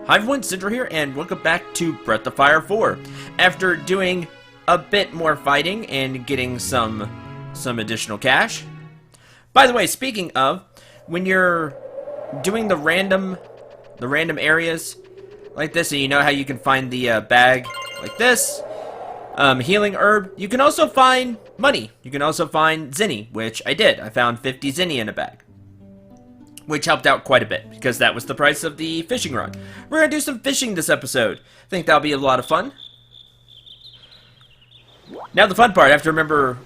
Hi everyone, Cendril here, and welcome back to Ep.4. After doing a bit more fighting and getting some additional cash. By the way, speaking of, when you're doing the random areas like this, and you know how you can find the bag like this, healing herb, you can also find money. You can also find zinni, which I did. I found 50 zinni in a bag, which helped out quite a bit, because that was the price of the fishing rod. We're going to do some fishing this episode. I think that'll be a lot of fun. Now the fun part, I have to remember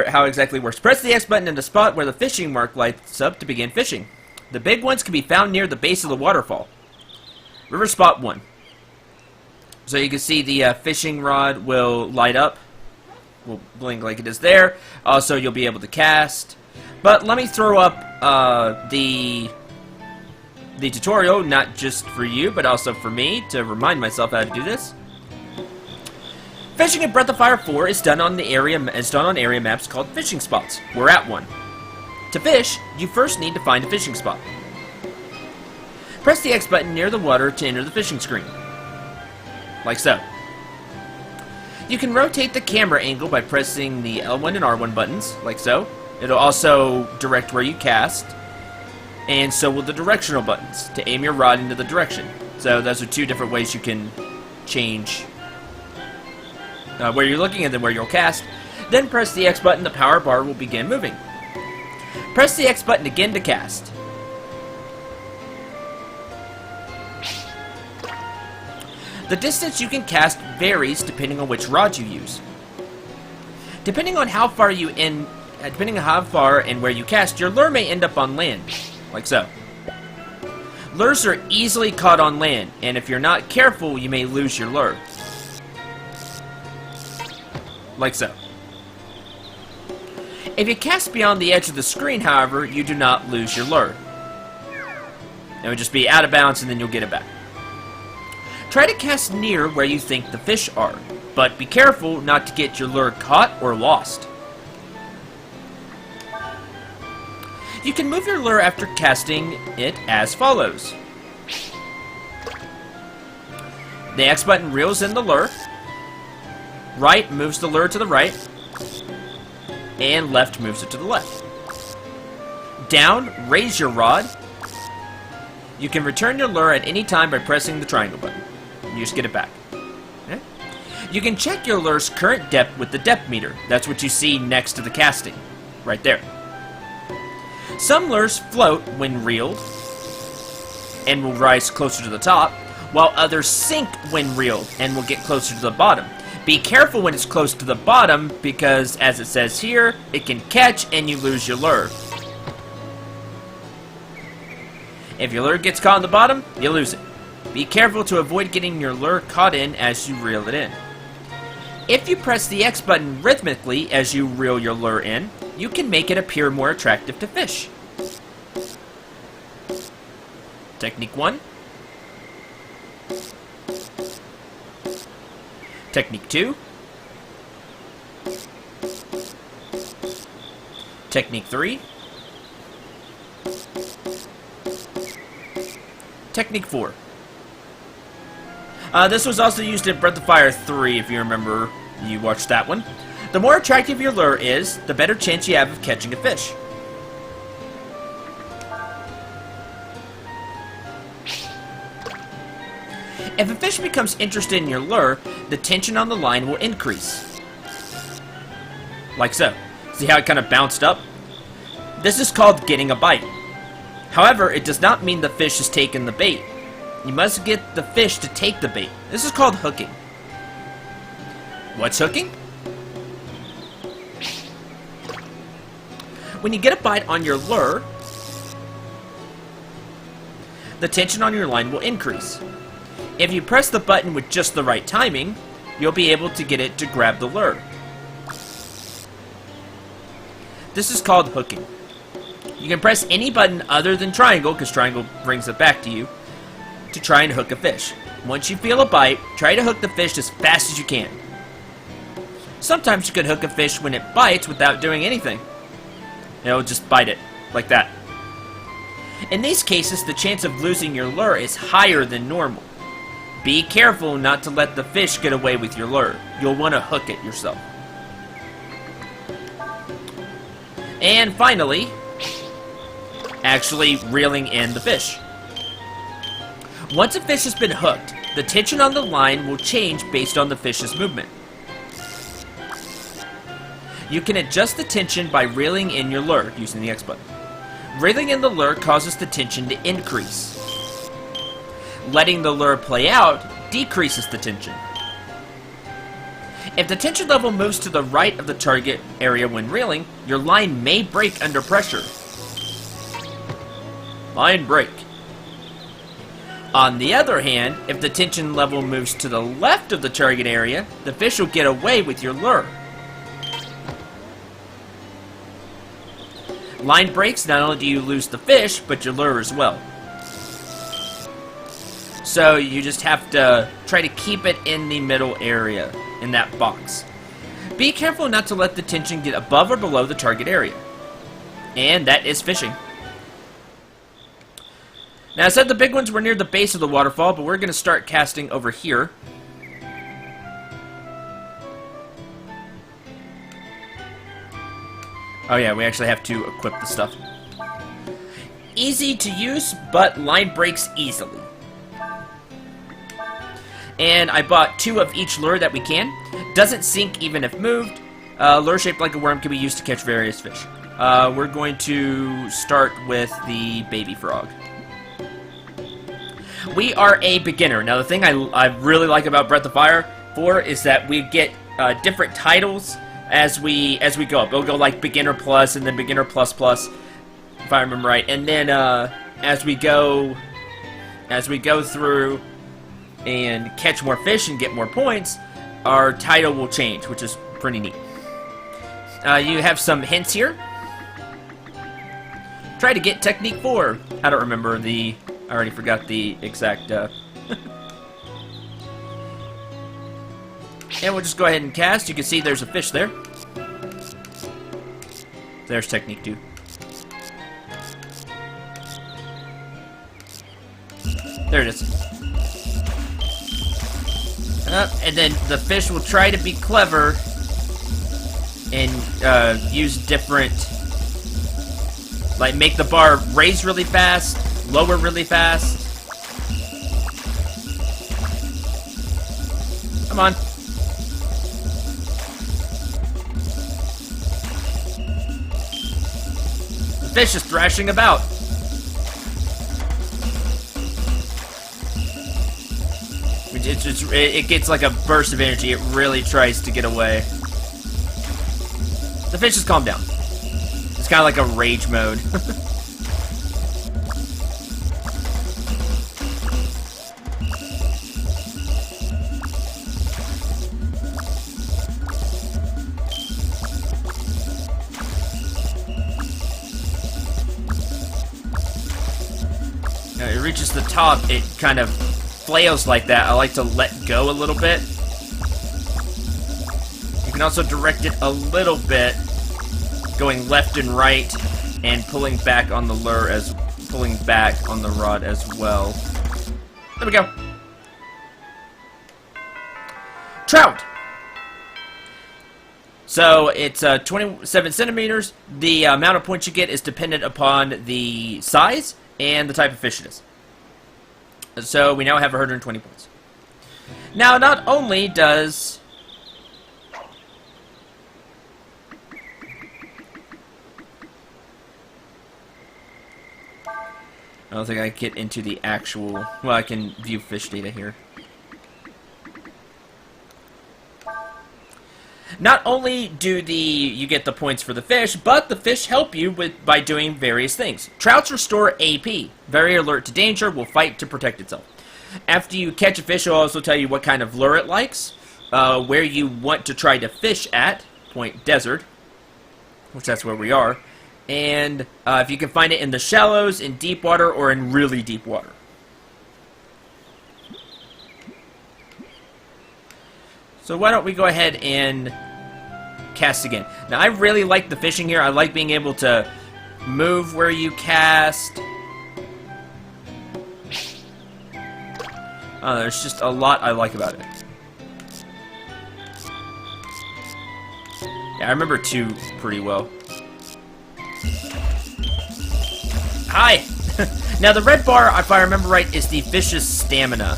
how exactly it works. Press the X button in the spot where the fishing mark lights up to begin fishing. The big ones can be found near the base of the waterfall. River spot 1. So you can see the fishing rod will light up. Will blink like it is there. Also, you'll be able to cast. But let me throw up the tutorial, not just for you, but also for me, to remind myself how to do this. Fishing in Ep.4 is done on area maps called fishing spots. We're at one. To fish, you first need to find a fishing spot. Press the X button near the water to enter the fishing screen. Like so. You can rotate the camera angle by pressing the L1 and R1 buttons, like so. It'll also direct where you cast, and so will the directional buttons to aim your rod into the direction. So those are two different ways you can change where you're looking and then where you'll cast. Then press the X button, the power bar will begin moving. Press the X button again to cast. The distance you can cast varies depending on which rod you use. Depending on how far and where you cast, your lure may end up on land, like so. Lures are easily caught on land, and if you're not careful, you may lose your lure. Like so. If you cast beyond the edge of the screen, however, you do not lose your lure. It would just be out of bounds, and then you'll get it back. Try to cast near where you think the fish are, but be careful not to get your lure caught or lost. You can move your lure after casting it as follows. The X button reels in the lure. Right moves the lure to the right. And left moves it to the left. Down, raise your rod. You can return your lure at any time by pressing the triangle button. You just get it back. Okay? You can check your lure's current depth with the depth meter. That's what you see next to the casting. Right there. Some lures float when reeled and will rise closer to the top, while others sink when reeled and will get closer to the bottom. Be careful when it's close to the bottom, because as it says here, it can catch and you lose your lure. If your lure gets caught on the bottom, you lose it. Be careful to avoid getting your lure caught in as you reel it in. If you press the X button rhythmically as you reel your lure in, you can make it appear more attractive to fish. Technique 1. Technique 2. Technique 3. Technique 4. This was also used in Ep.4 3, if you remember, you watched that one. The more attractive your lure is, the better chance you have of catching a fish. If a fish becomes interested in your lure, the tension on the line will increase. Like so. See how it kind of bounced up? This is called getting a bite. However, it does not mean the fish has taken the bait. You must get the fish to take the bait. This is called hooking. What's hooking? When you get a bite on your lure, the tension on your line will increase. If you press the button with just the right timing, you'll be able to get it to grab the lure. This is called hooking. You can press any button other than triangle, because triangle brings it back to you, to try and hook a fish. Once you feel a bite, try to hook the fish as fast as you can. Sometimes you could hook a fish when it bites without doing anything. It'll just bite it, like that. In these cases, the chance of losing your lure is higher than normal. Be careful not to let the fish get away with your lure. You'll want to hook it yourself. And finally, actually reeling in the fish. Once a fish has been hooked, the tension on the line will change based on the fish's movement. You can adjust the tension by reeling in your lure using the X button. Reeling in the lure causes the tension to increase. Letting the lure play out decreases the tension. If the tension level moves to the right of the target area when reeling, your line may break under pressure. Line break. On the other hand, if the tension level moves to the left of the target area, the fish will get away with your lure. Line breaks, not only do you lose the fish, but your lure as well. So you just have to try to keep it in the middle area, in that box. Be careful not to let the tension get above or below the target area. And that is fishing. Now I said the big ones were near the base of the waterfall, but we're going to start casting over here. Oh yeah, we actually have to equip the stuff. Easy to use, but line breaks easily. And I bought 2 of each lure that we can. Doesn't sink even if moved. Lure shaped like a worm can be used to catch various fish. We're going to start with the baby frog. We are a beginner. Now the thing I really like about Breath of Fire 4 is that we get different titles as we go up. It'll go like beginner plus and then beginner plus plus, if I remember right. And then as we go through and catch more fish and get more points, our title will change, which is pretty neat. You have some hints here. Try to get technique 4. I don't remember I already forgot the exact and we'll just go ahead and cast. You can see there's a fish there. There's technique 2. There it is. And then the fish will try to be clever and use different, like make the bar raise really fast, lower really fast. Come on. The fish is thrashing about. It gets like a burst of energy. It really tries to get away. The fish has calmed down. It's kind of like a rage mode. Now it reaches the top, it kind of flails like that. I like to let go a little bit. You can also direct it a little bit, going left and right, and pulling back on the lure pulling back on the rod as well. There we go. Trout. So it's 27 centimeters. The amount of points you get is dependent upon the size and the type of fish it is. So we now have 120 points. Now, not only does I don't think I can get into the actual, well, I can view fish data here. Not only do you get the points for the fish, but the fish help you by doing various things. Trouts restore AP. Very alert to danger, will fight to protect itself. After you catch a fish, it'll also tell you what kind of lure it likes, where you want to try to fish at, Point Desert, which that's where we are, and if you can find it in the shallows, in deep water, or in really deep water. So why don't we go ahead and cast again. Now I really like the fishing here. I like being able to move where you cast. There's just a lot I like about it. Yeah, I remember 2 pretty well. Hi! Now, the red bar, if I remember right, is the fish's stamina.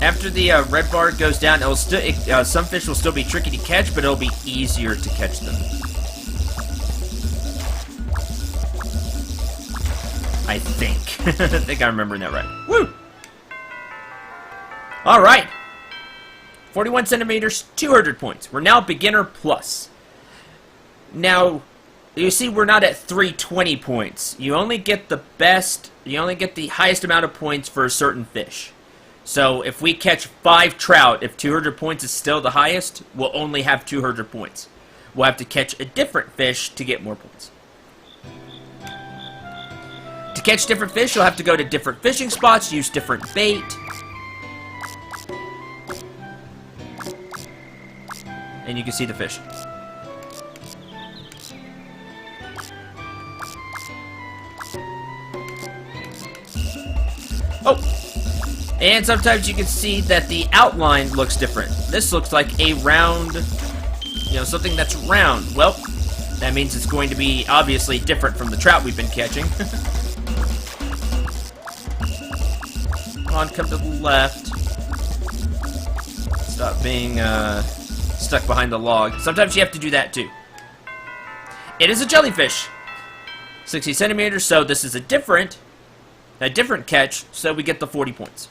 After the red bar goes down, it'll still some fish will still be tricky to catch, but it'll be easier to catch them. I think. I think I'm remembering that right. Woo! Alright. 41 centimeters, 200 points. We're now beginner plus. Now, you see we're not at 320 points. You only get the highest amount of points for a certain fish. So, if we catch 5 trout, if 200 points is still the highest, we'll only have 200 points. We'll have to catch a different fish to get more points. To catch different fish, you'll have to go to different fishing spots, use different bait. And you can see the fish. Oh! And sometimes you can see that the outline looks different. This looks like a round, something that's round. Well, that means it's going to be obviously different from the trout we've been catching. Come on, come to the left. Stop being stuck behind the log. Sometimes you have to do that too. It is a jellyfish. 60 centimeters, so this is a different catch, so we get the 40 points.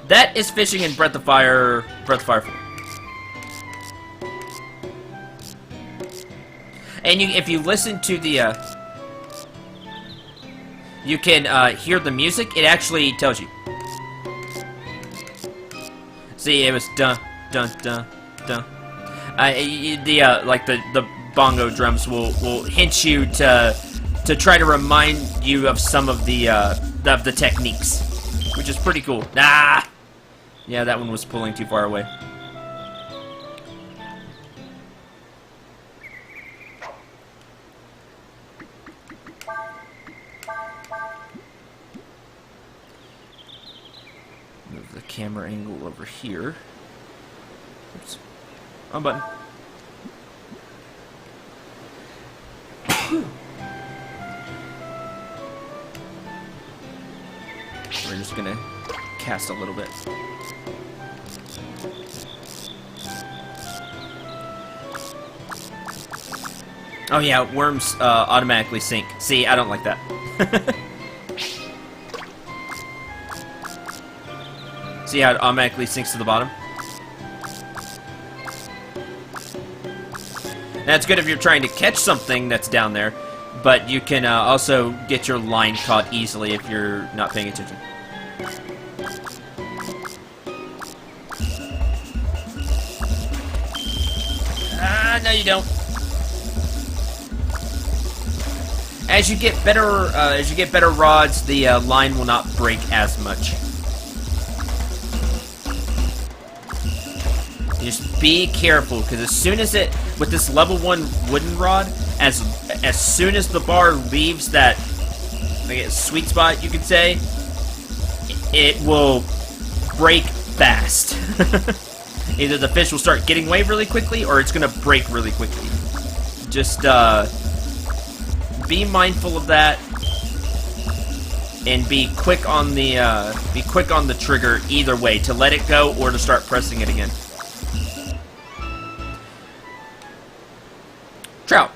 That is fishing in Breath of Fire 4. And if you listen to the, you can hear the music. It actually tells you. See, it was dun dun dun dun. The bongo drums will hint you to try to remind you of some of the techniques, which is pretty cool. Ah, yeah, that one was pulling too far away. Move the camera angle over here. Oops. Wrong button. We're just gonna cast a little bit. Oh yeah, worms automatically sink. See, I don't like that. See how it automatically sinks to the bottom? That's good if you're trying to catch something that's down there, but you can also get your line caught easily if you're not paying attention. Ah, no you don't. As you get better rods, the line will not break as much. Just be careful, because as soon as with this level 1 wooden rod, as soon as the bar leaves that sweet spot, you could say, it will break fast. Either the fish will start getting away really quickly, or it's gonna break really quickly. Just be mindful of that, and be quick on the trigger either way, to let it go or to start pressing it again. Trout.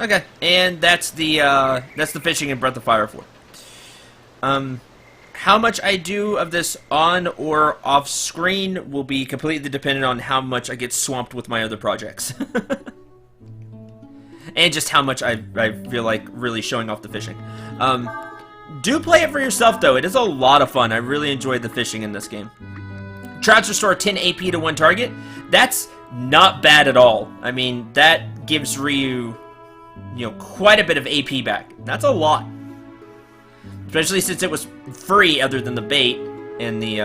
Okay, and that's the fishing in Breath of Fire 4. How much I do of this on or off screen will be completely dependent on how much I get swamped with my other projects. And just how much I feel like really showing off the fishing. Do play it for yourself, though. It is a lot of fun. I really enjoyed the fishing in this game. Trouts restore 10 AP to one target. That's not bad at all. I mean, that gives Ryu, quite a bit of AP back. That's a lot. Especially since it was free other than the bait. And the,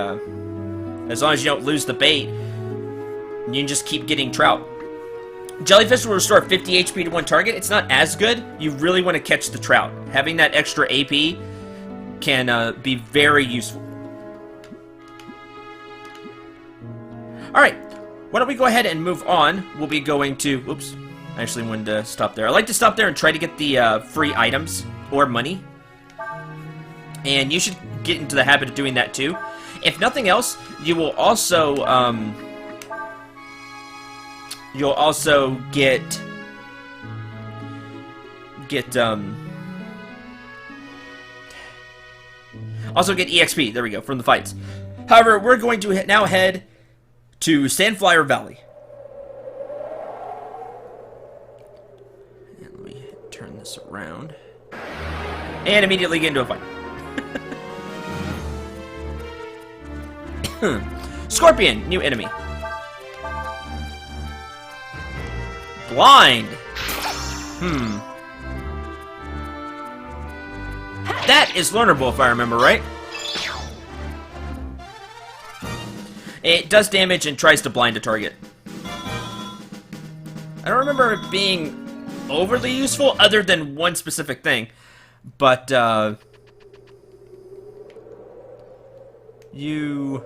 as long as you don't lose the bait, you can just keep getting trout. Jellyfish will restore 50 HP to one target. It's not as good. You really want to catch the trout. Having that extra AP can be very useful. Alright, why don't we go ahead and move on. We'll be going to... Oops, I actually wanted to stop there. I like to stop there and try to get the free items or money. And you should get into the habit of doing that too. If nothing else, you will also get EXP. There we go, from the fights. However, we're going to now head to Sandflower Valley. And let me turn this around. And immediately get into a fight. Scorpion, new enemy. Blind. That is learnable if I remember right. It does damage and tries to blind a target. I don't remember it being overly useful other than one specific thing. But, you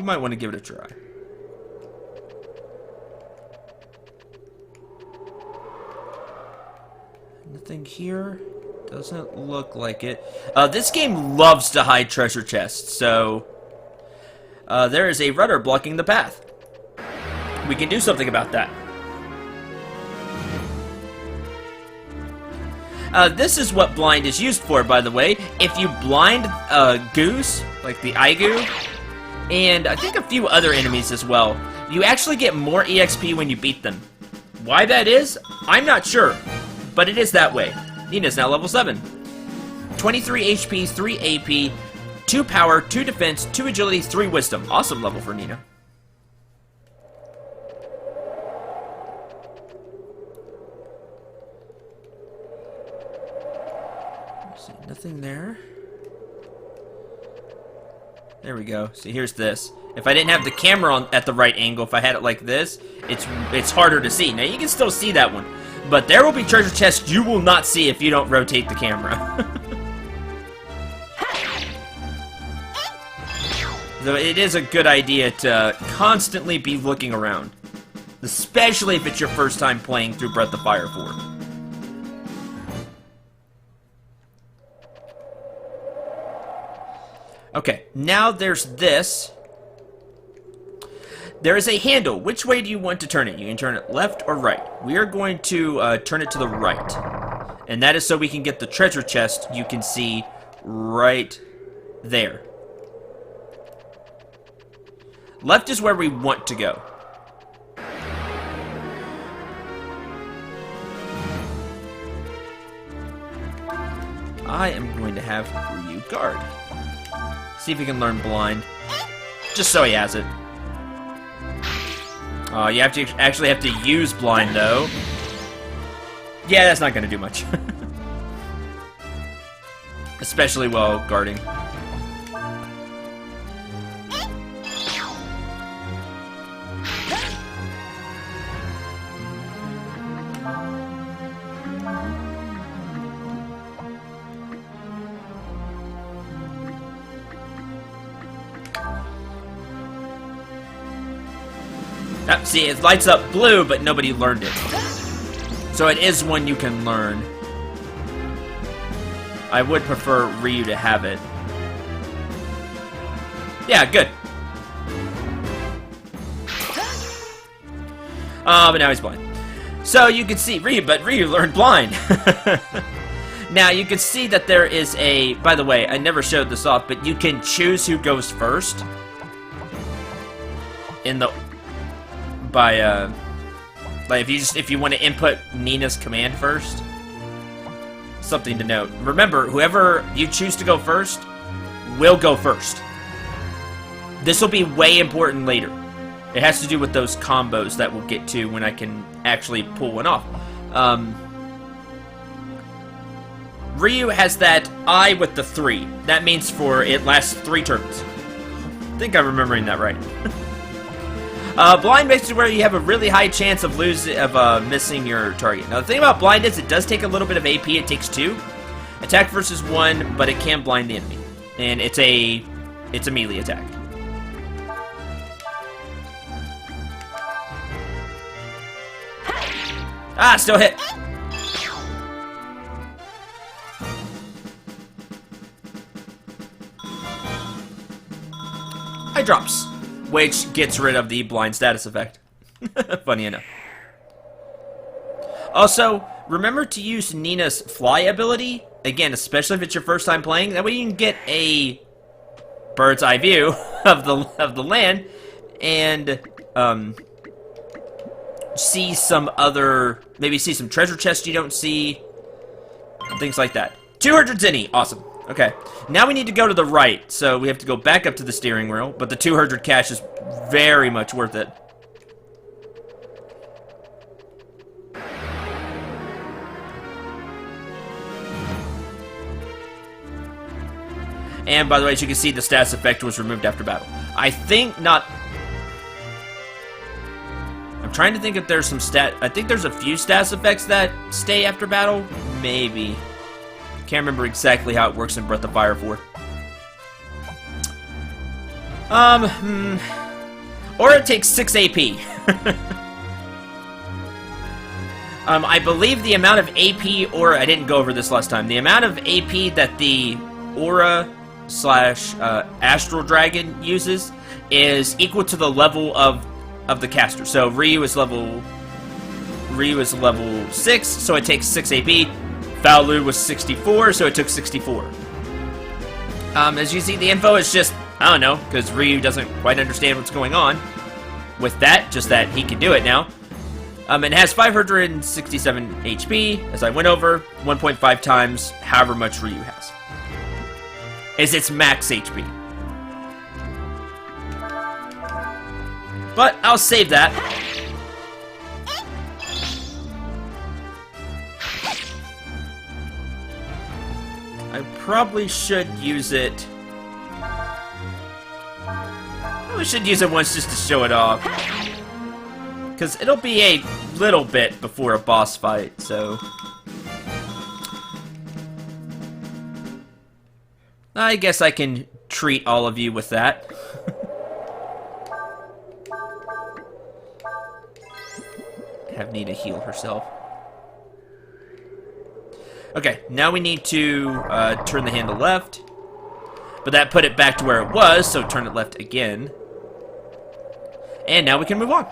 might want to give it a try. Nothing here. Doesn't look like it. This game loves to hide treasure chests, so there is a rudder blocking the path. We can do something about that. This is what blind is used for, by the way. If you blind goose, like the Aigu, and I think a few other enemies as well, you actually get more EXP when you beat them. Why that is, I'm not sure, but it is that way. Nina's now level 7. 23 HP, 3 AP, 2 power, 2 defense, 2 agility, 3 wisdom. Awesome level for Nina. See, nothing there. There we go. See, here's this. If I didn't have the camera on at the right angle, if I had it like this, it's harder to see. Now, you can still see that one. But there will be treasure chests you will not see if you don't rotate the camera. So it is a good idea to constantly be looking around. Especially if it's your first time playing through Breath of Fire 4. Okay, now there's this. There is a handle. Which way do you want to turn it? You can turn it left or right. We are going to turn it to the right. And that is so we can get the treasure chest you can see right there. Left is where we want to go. I am going to have Ryu guard. See if he can learn blind. Just so he has it. You have to actually have to use blind, though. Yeah, that's not going to do much. Especially while guarding. See, it lights up blue, but nobody learned it. So it is one you can learn. I would prefer Ryu to have it. Yeah, good. But now he's blind. So you can see Ryu learned blind. Now you can see that there is a, by the way, I never showed this off, but you can choose who goes first. In the like if you want to input Nina's command first. Something to note. Remember, whoever you choose to go first will go first. This will be way important later. It has to do with those combos that we'll get to when I can actually pull one off. Ryu has that I with the 3. That means for it lasts 3 turns. I think I'm remembering that right. Blind basically where you have a really high chance of missing your target. Now the thing about blind is it does take a little bit of AP. It takes 2. Attack versus 1, but it can blind the enemy. And it's a melee attack. Ah, still hit. Eye drops, which gets rid of the blind status effect. Funny enough. Also, remember to use Nina's fly ability. Again, especially if it's your first time playing. That way you can get a bird's eye view of the land and see some other, maybe see some treasure chests you don't see, things like that. 200 zenny, awesome. Okay, now we need to go to the right, so we have to go back up to the steering wheel, but the 200 cash is very much worth it. And by the way, as you can see, the status effect was removed after battle. I think not... I'm trying to think if there's some I think there's a few status effects that stay after battle. Maybe. Can't remember exactly how it works in Breath of Fire 4. Or it takes 6 AP. I believe the amount of AP Aura... I didn't go over this last time. The amount of AP that the Aura / Astral Dragon uses is equal to the level of the caster. So Ryu is level 6, so it takes 6 AP. Faolu was 64, so it took 64. As you see, the info is just, I don't know, because Ryu doesn't quite understand what's going on with that, just that he can do it now. It has 567 HP, as I went over, 1.5 times however much Ryu has. Is its max HP. But I'll save that. I probably should use it. Probably should use it once just to show it off. Because it'll be a little bit before a boss fight, so... I guess I can treat all of you with that. Have Nina heal herself. Okay, now we need to turn the handle left. But that put it back to where it was, so turn it left again. And now we can move on.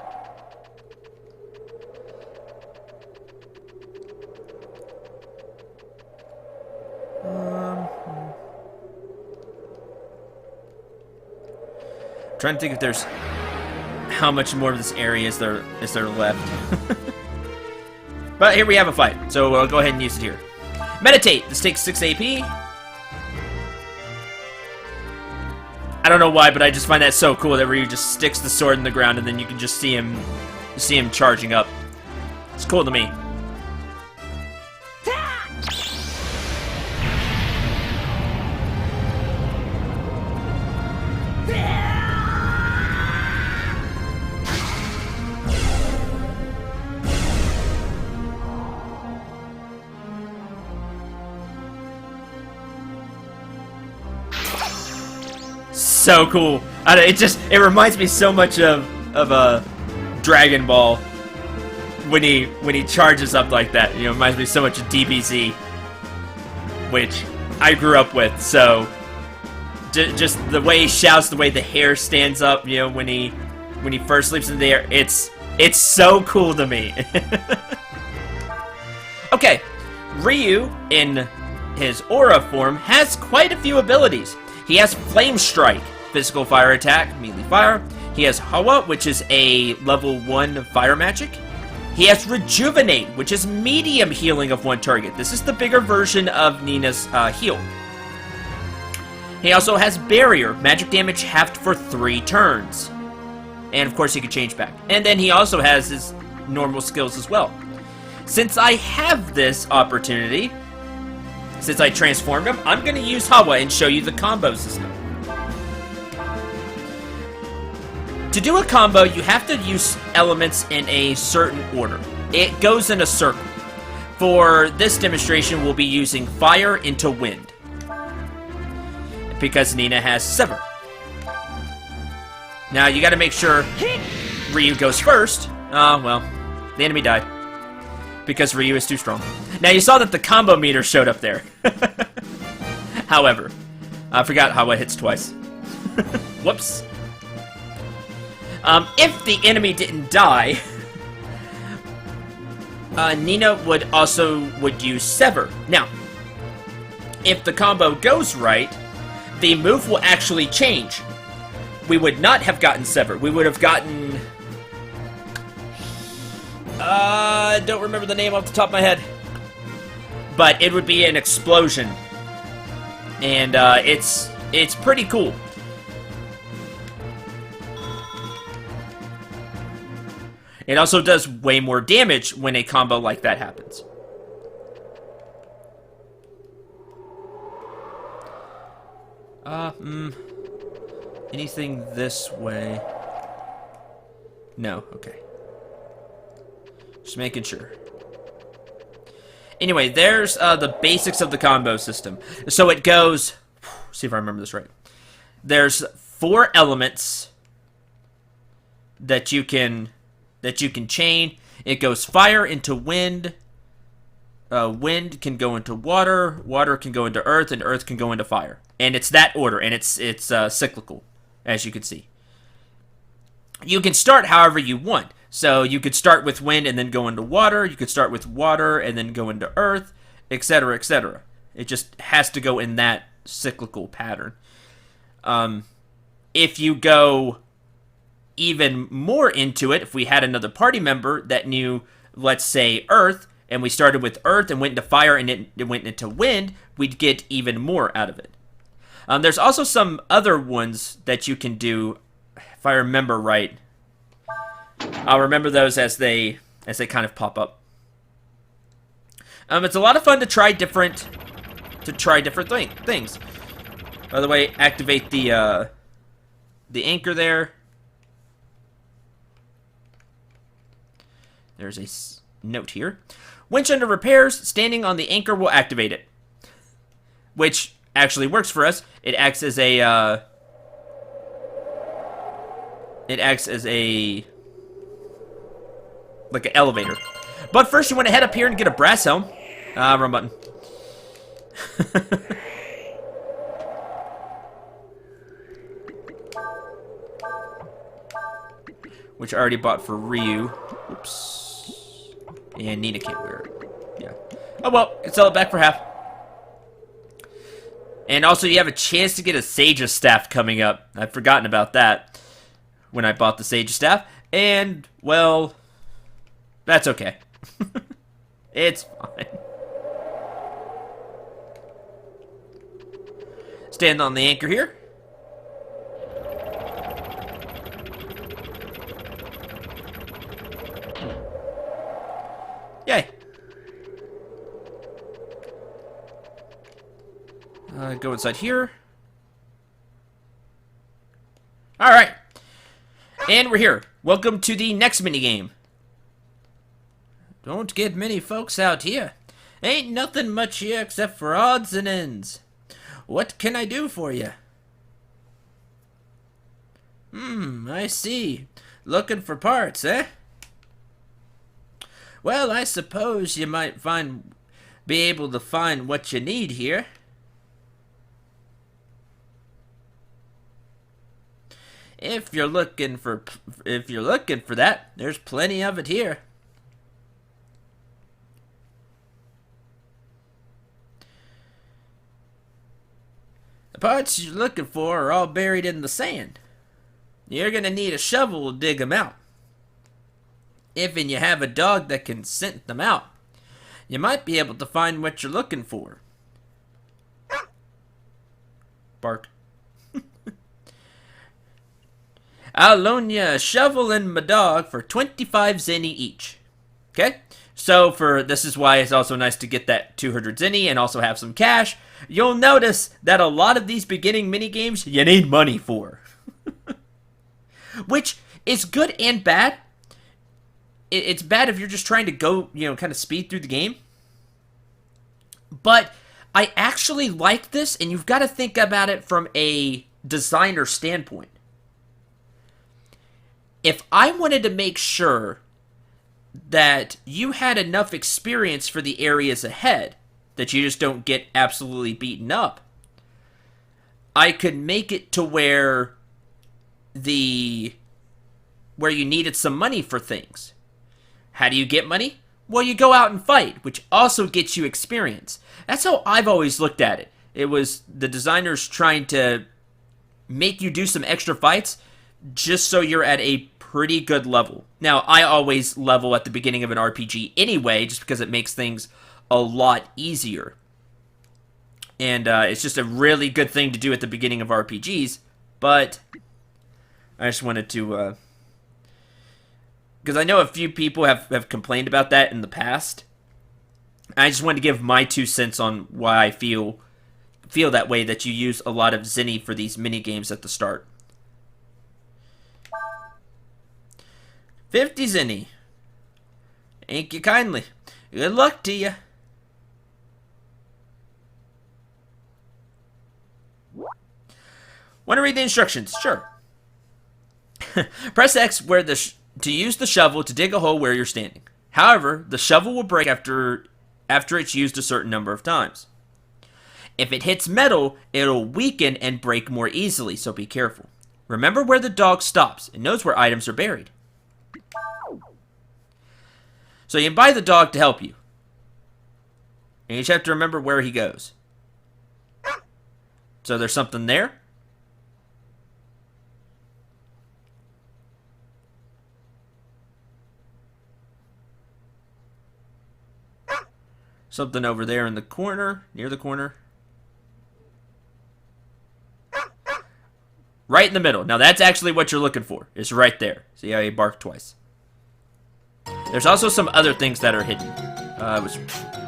Trying to think if there's how much more of this area is there left. But here we have a fight, so I'll go ahead and use it here. Meditate. This takes 6 AP. I don't know why, but I just find that so cool that Ryu just sticks the sword in the ground and then you can just see him charging up. It's cool to me. So cool. It reminds me so much of a Dragon Ball when he charges up like that. You know, it reminds me so much of DBZ, which I grew up with. So just the way he shouts, the way the hair stands up, you know, when he first leaps in the air, it's so cool to me. Okay, Ryu in his aura form has quite a few abilities. He has Flame Strike, physical fire attack, melee fire. He has Hawa, which is a level 1 fire magic. He has Rejuvenate, which is medium healing of one target. This is the bigger version of Nina's heal. He also has Barrier, magic damage halved for 3 turns. And of course he can change back. And then he also has his normal skills as well. Since I have this opportunity, Since I transformed him, I'm going to use Hawa and show you the combo system. To do a combo, you have to use elements in a certain order. It goes in a circle. For this demonstration, we'll be using fire into wind. Because Nina has Sever. Now, you gotta make sure Ryu goes first. Oh, well, the enemy died. Because Ryu is too strong. Now, you saw that the combo meter showed up there. However, I forgot how it hits twice. Whoops. If the enemy didn't die, Nina would use Sever. Now, if the combo goes right, the move will actually change. We would not have gotten Sever. We would have gotten... I don't remember the name off the top of my head. But it would be an explosion. And it's pretty cool. It also does way more damage when a combo like that happens. Anything this way? No, okay. Just making sure. Anyway, there's the basics of the combo system. So it goes... See if I remember this right. There's 4 elements that you can chain. It goes fire into wind. Wind can go into water. Water can go into earth, and earth can go into fire. And it's that order, and it's cyclical, as you can see. You can start however you want. So you could start with wind and then go into water. You could start with water and then go into earth, etc., etc. It just has to go in that cyclical pattern. If you go even more into it, if we had another party member that knew, let's say, earth, and we started with earth and went into fire and it went into wind, we'd get even more out of it. There's also some other ones that you can do, if I remember right. I'll remember those as they kind of pop up. It's a lot of fun to try different things. By the way, activate the anchor there. There's a note here. Winch under repairs, standing on the anchor will activate it. Which actually works for us. It acts as a like an elevator. But first you want to head up here and get a brass helm. Wrong button. Which I already bought for Ryu. Oops. And Nina can't wear it. Yeah. Oh well, can sell it back for half. And also you have a chance to get a Sage's Staff coming up. I'd forgotten about that when I bought the Sage's Staff. And, well, that's okay. It's fine. Stand on the anchor here. Yay. Go inside here. Alright. And we're here. Welcome to the next minigame. Don't get many folks out here. Ain't nothing much here except for odds and ends. What can I do for you? I see. Looking for parts, eh? Well, I suppose you might be able to find what you need here. If you're looking for that, there's plenty of it here. The parts you're looking for are all buried in the sand. You're gonna need a shovel to dig them out. If you have a dog that can scent them out, you might be able to find what you're looking for. Bark. I'll loan you a shovel and my dog for 25 zenny each. Okay? So this is why it's also nice to get that 200 zenny and also have some cash. You'll notice that a lot of these beginning mini games you need money for, which is good and bad. It's bad if you're just trying to go, kind of speed through the game. But I actually like this, and you've got to think about it from a designer standpoint. If I wanted to make sure that you had enough experience for the areas ahead, that you just don't get absolutely beaten up, I could make it to where you needed some money for things. How do you get money? Well, you go out and fight, which also gets you experience. That's how I've always looked at it. It was the designers trying to make you do some extra fights just so you're at a pretty good level. Now, I always level at the beginning of an RPG anyway, just because it makes things a lot easier. And it's just a really good thing to do at the beginning of RPGs, but I just wanted to... because I know a few people have complained about that in the past. I just wanted to give my 2 cents on why I feel that way, that you use a lot of zenny for these mini games at the start. 50 zenny. Thank you kindly. Good luck to you. Want to read the instructions? Sure. Press X to use the shovel to dig a hole where you're standing. However, the shovel will break after it's used a certain number of times. If it hits metal, it'll weaken and break more easily, so be careful. Remember where the dog stops. It knows where items are buried. So you can buy the dog to help you. And you just have to remember where he goes. So there's something there. Something over there in the corner, near the corner. Right in the middle. Now that's actually what you're looking for. It's right there. See how he barked twice. There's also some other things that are hidden. It was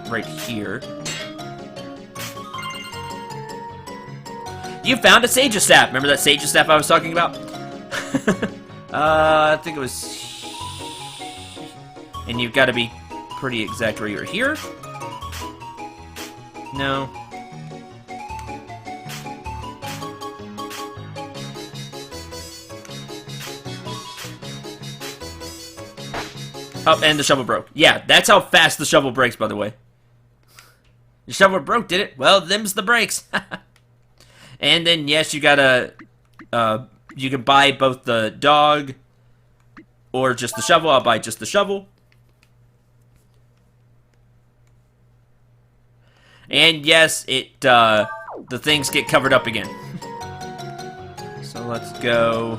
right here. You found a Sage Staff. Remember that Sage Staff I was talking about? I think it was... And you've got to be pretty exact where you're here. No. Oh, and the shovel broke. Yeah, that's how fast the shovel breaks, by the way. The shovel broke, did it? Well, them's the brakes. And then, yes, you gotta... you can buy both the dog or just the shovel. I'll buy just the shovel. And yes, the things get covered up again. So let's go.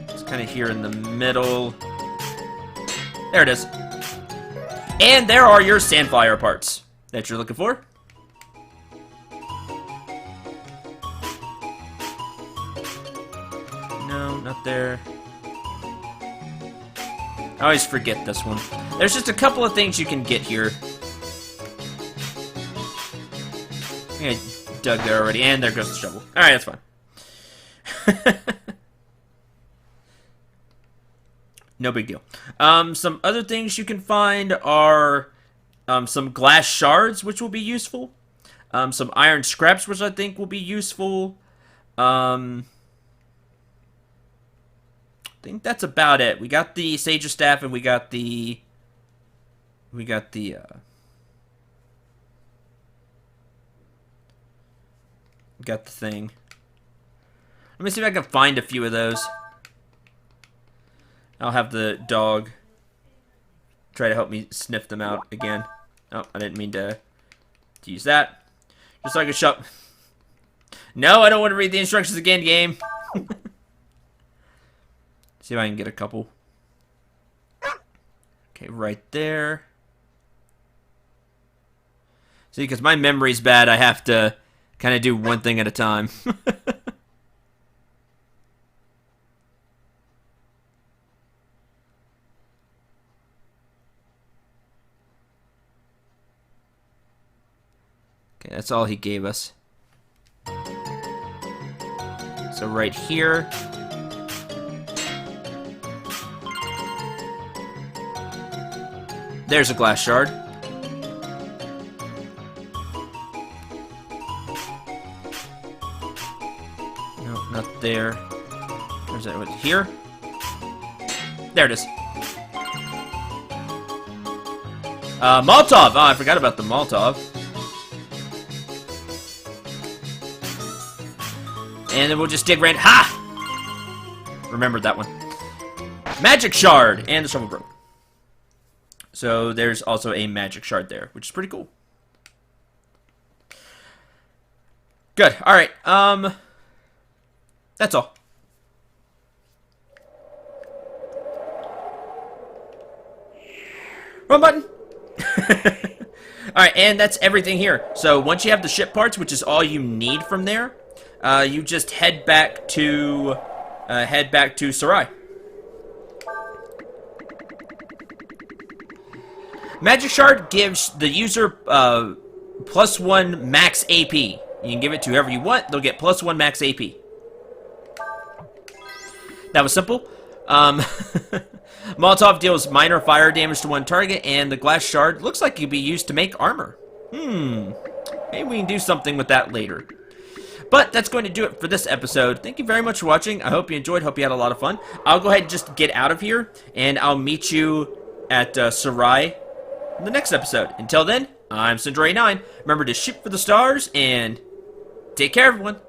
It's kind of here in the middle. There it is. And there are your Sandfire parts that you're looking for. No, not there. I always forget this one. There's just a couple of things you can get here. I dug there already, and there goes the shovel. Alright, that's fine. No big deal. Some other things you can find are some glass shards, which will be useful. Some iron scraps, which I think will be useful. I think that's about it. We got the Sage Staff, and we got the thing. Let me see if I can find a few of those. I'll have the dog try to help me sniff them out again. Oh, I didn't mean to use that. Just so I can shut... No, I don't want to read the instructions again, game. See if I can get a couple. Okay, right there. See, because my memory's bad, I have to kind of do one thing at a time. that's all he gave us. So right here. There's a glass shard. No, not there. Where's that one? Here? There it is. Molotov! Oh, I forgot about the Molotov. And then we'll just dig right... Ha! Remembered that one. Magic shard! And the shovel broke. So there's also a magic shard there, which is pretty cool. Good. Alright, that's all. Wrong button! Alright, and that's everything here. So once you have the ship parts, which is all you need from there, you just head back to Sarai. Magic Shard gives the user +1 max AP. You can give it to whoever you want. They'll get +1 max AP. That was simple. Molotov deals minor fire damage to one target, and the glass shard looks like it could be used to make armor. Maybe we can do something with that later. But that's going to do it for this episode. Thank you very much for watching. I hope you enjoyed. Hope you had a lot of fun. I'll go ahead and just get out of here, and I'll meet you at Sarai in the next episode. Until then, I'm Cendril 9. Remember to shoot for the stars, and take care, everyone.